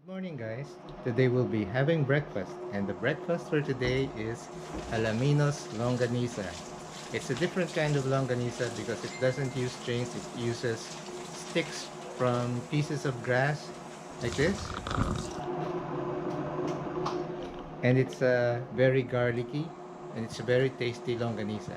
Good morning, guys. Today we'll be having breakfast, and the breakfast for today is Alaminos Longganisa. It's a different kind of longanisa because it doesn't use strings, it uses sticks from pieces of grass like this, and it's very garlicky and it's a very tasty longanisa.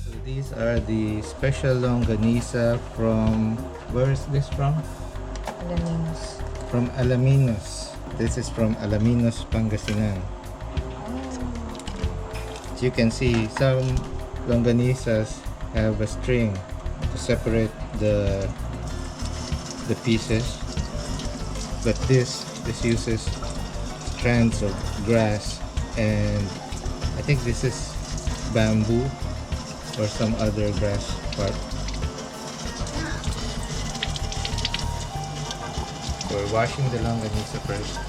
So these are the special longanisa from, where is this from? Alaminos. From Alaminos. This is from Alaminos, Pangasinan. As you can see, some longanisas have a string to separate the pieces, but this uses strands of grass, and I think this is bamboo or some other grass part. We're washing the longanisa first.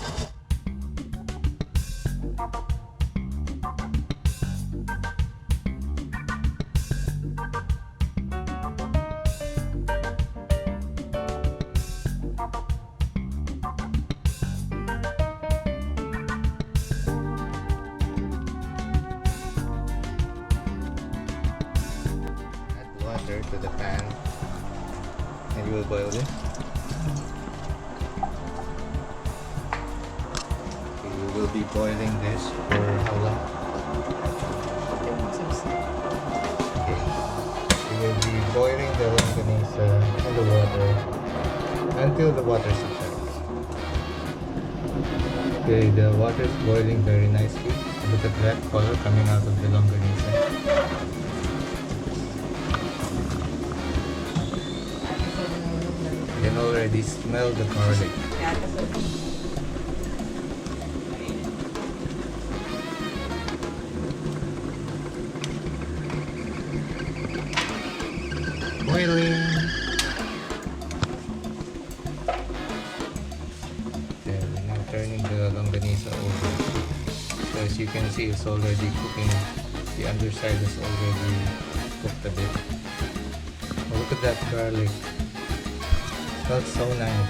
Add water to the pan and you will boil this. We will be boiling this for how long? Okay. We will be boiling the longanisa in the water until the water subsides. Okay, the water is boiling very nicely. Look at that color coming out of the longanisa. You can already smell the garlic. Boiling. There, we're now turning the longanisa over. So as you can see, it's already cooking. The underside is already cooked a bit. Oh, look at that garlic. Smells so nice.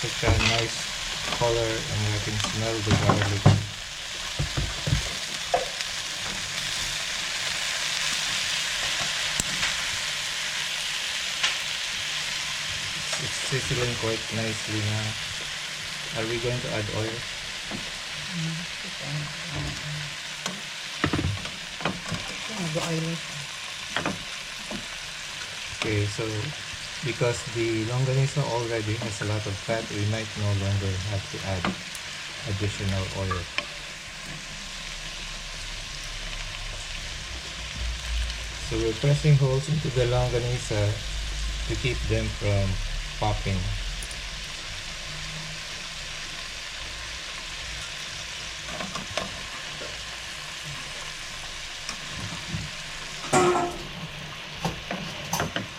Such a nice color, and you can smell the garlic. It's sizzling quite nicely now. Are we going to add oil? Okay, so because the longanisa already has a lot of fat, we might no longer have to add additional oil. So we're pressing holes into the longanisa to keep them from popping.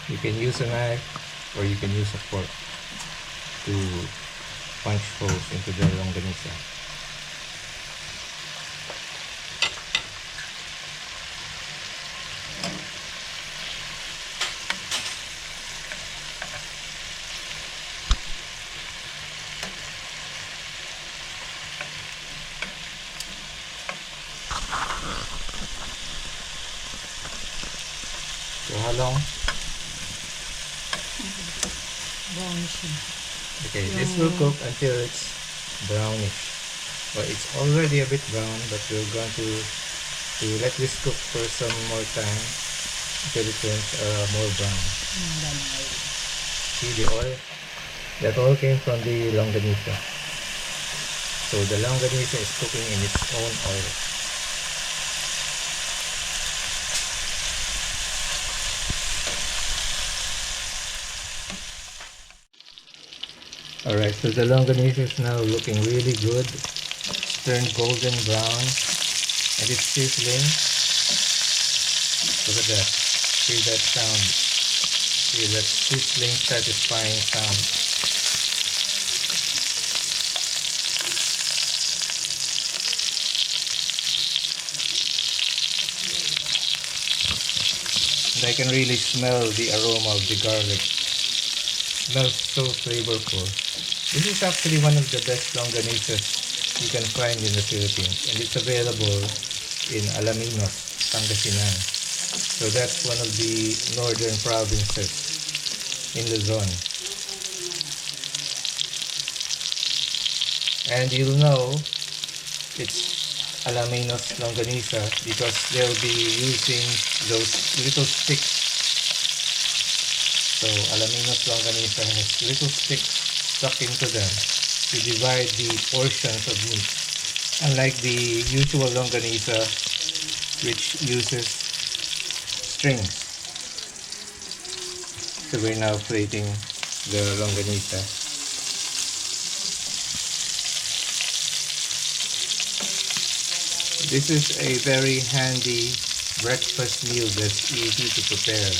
You can use a knife or you can use a fork to punch holes into the longanisa. So how long? Brownish yun. Okay, this will cook until it's brownish. Well, it's already a bit brown, but we're going to let this cook for some more time until it turns more brown. See the oil? That all came from the longanisa. So the longanisa is cooking in its own oil. Alright, so the longanisa is now looking really good. It's turned golden brown and it's sizzling. Look at that. Hear that sound. Hear that sizzling, satisfying sound. And I can really smell the aroma of the garlic. It smells so flavorful. This is actually one of the best longanisas you can find in the Philippines, and it's available in Alaminos, Pangasinan. So that's one of the northern provinces in Luzon. And you'll know it's Alaminos Longganisa because they'll be using those little sticks. So Alaminos Longganisa has little sticks stuck into them to divide the portions of meat. Unlike the usual Longganisa, which uses strings. So we're now plating the Longganisa. This is a very handy breakfast meal that's easy to prepare.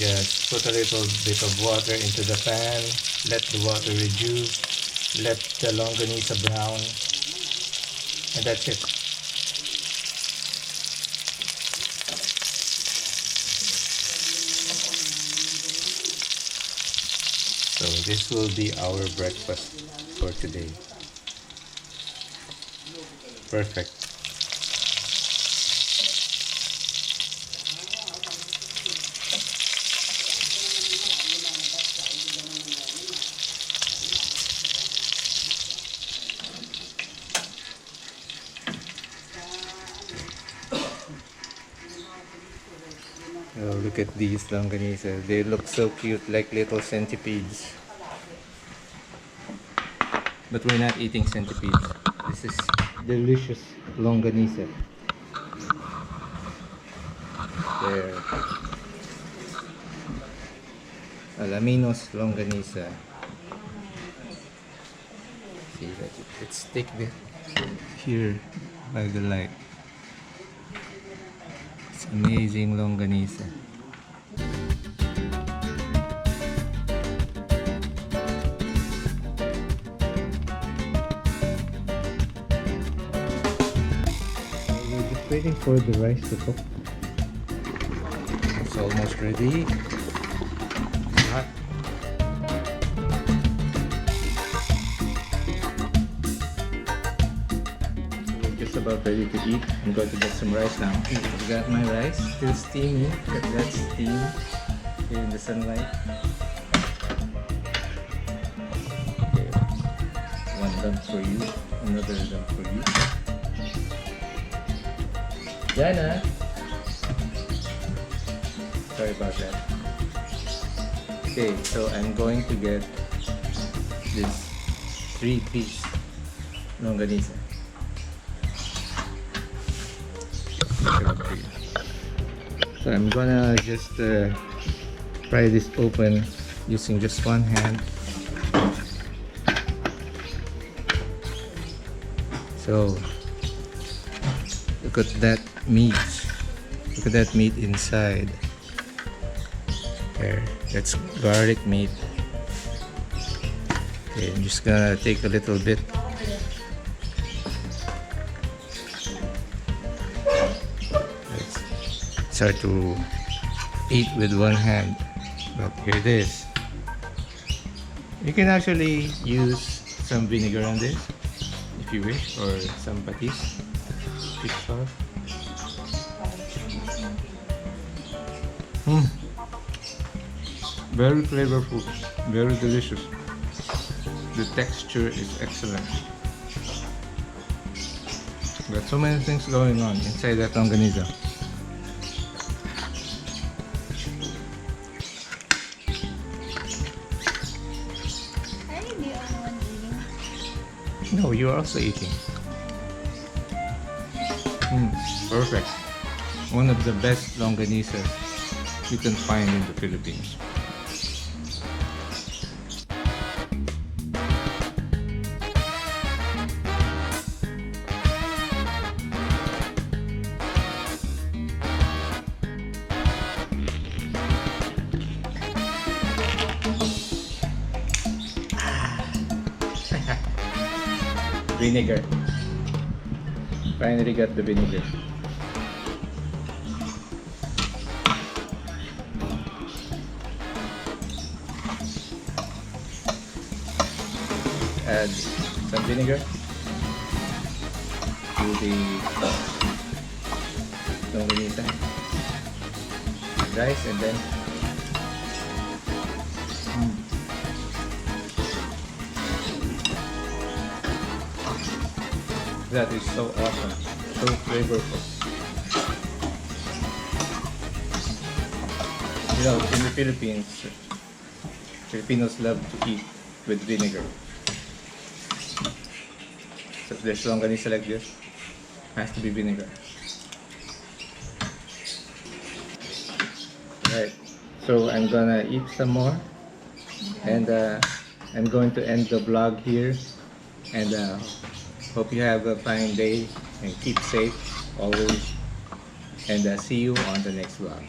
Just put a little bit of water into the pan, let the water reduce, let the longanisa brown, and that's it. So this will be our breakfast for today. Perfect. Oh, look at these longanisa. They look so cute, like little centipedes. But we're not eating centipedes. This is delicious longanisa. There. Alaminos longanisa. See that it's thick there. Here by the light. It's amazing longanisa. We're just waiting for the rice to cook. It's almost ready. It's hot. We're just about ready to eat. I'm going to get some rice now. I got my rice, still steamy. Look at that steam here in the sunlight. Okay. One dump for you, another dump for you. Jana! Sorry about that. Okay, so I'm going to get this 3-piece longanisa. So I'm gonna just pry this open using just one hand. So look at that meat. Look at that meat inside. There, that's garlic meat. Okay, I'm just gonna take a little bit. It's hard to eat with one hand, but here it is. You can actually use some vinegar on this if you wish, or some patis, fish sauce. Mm, very flavorful, very delicious. The texture is excellent. Got so many things going on inside that longanisa. Are you the only one eating? No, you're also eating. Perfect. One of the best longanisas you can find in the Philippines. Vinegar. Finally got the vinegar. Add some vinegar to the longanisa rice, and then that is so awesome, so flavorful. You know, in the Philippines, Filipinos love to eat with vinegar. So if there's longganisa like this, has to be vinegar. Right. So I'm gonna eat some more, and I'm going to end the vlog here. And hope you have a fine day and keep safe always. And see you on the next vlog.